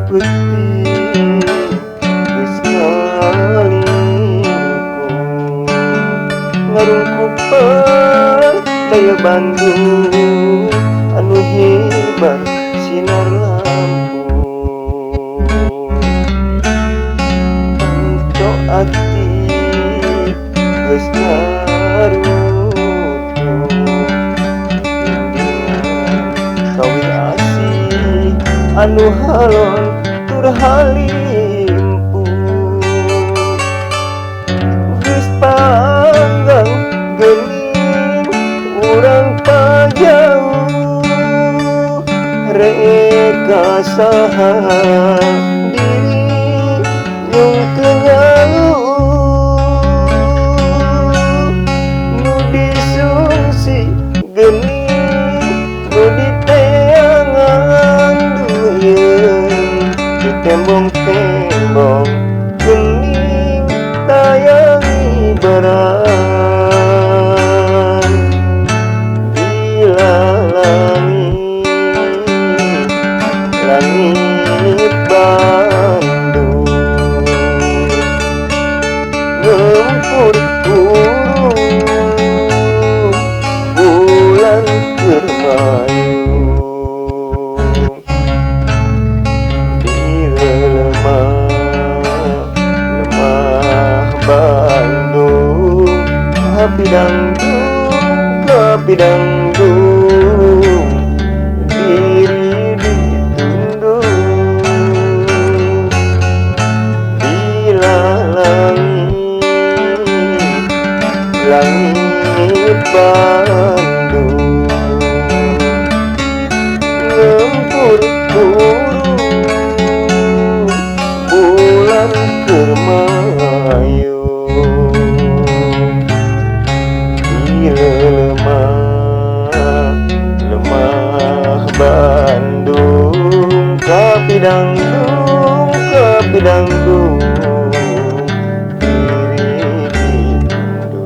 putih geus ngalingkung ngarungkupan daya Bandung anu hibar sinar lampu ento ati geus ngarutung kawi asih anu halon tur halimpung geus panggang geuning urang pajauh reka saha diri nyung teu ngaluh nu disungsi geuning nu diteangan duyeung di tembong-tembong geuning tayangi beran bila langit Bandung ngempur turun bulan keur mayung lemah Bandung api dangdung diri ditundung bila langit Bandung ngempur turun bulan keur mayung lemah Bandung kapi dangdung diri ditundung.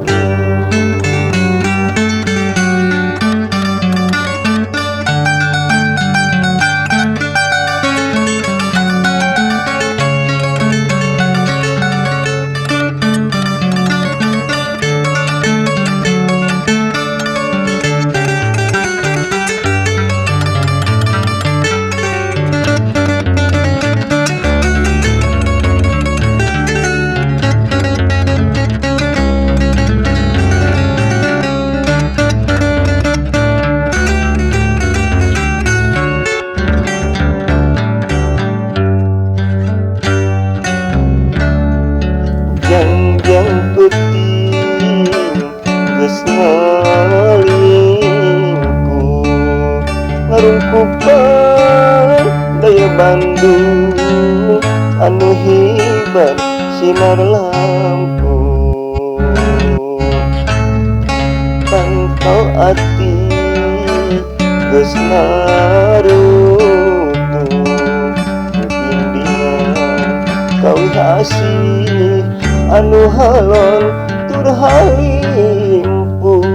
Jangjang putih geus ngalingkung ngarungkupan daya Bandung anu hibar sinar lampu pantau ati geus ngarutung bimbingan kawi asih anu halon tur halimpung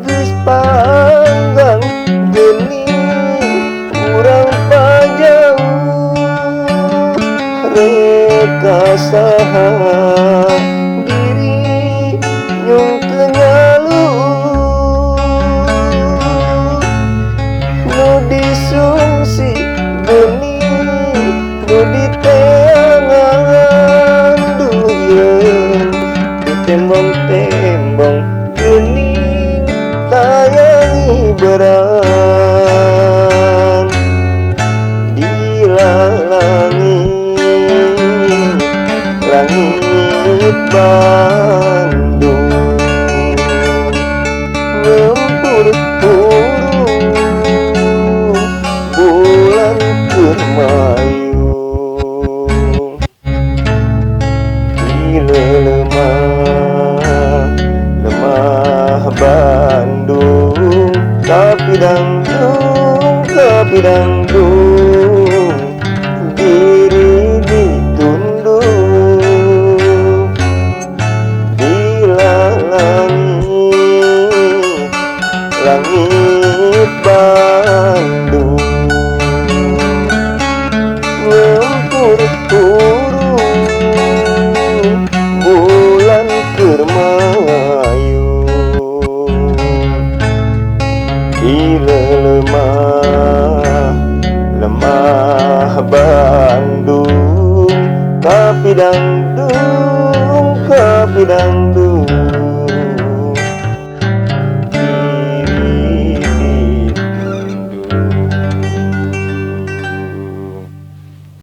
geus panggang geuning urang pajauh reka saha diri nyung teu ngaluh nu disungsi geuning nu diteangan duyeung di tembong-tembong geuning tayangi beran bila langit Bandung ngempur turun bulan keur mayung lemah Bandung kapi dangdung diri ditundung bila langit Bandung Bila lemah Bandung, tapi dangdung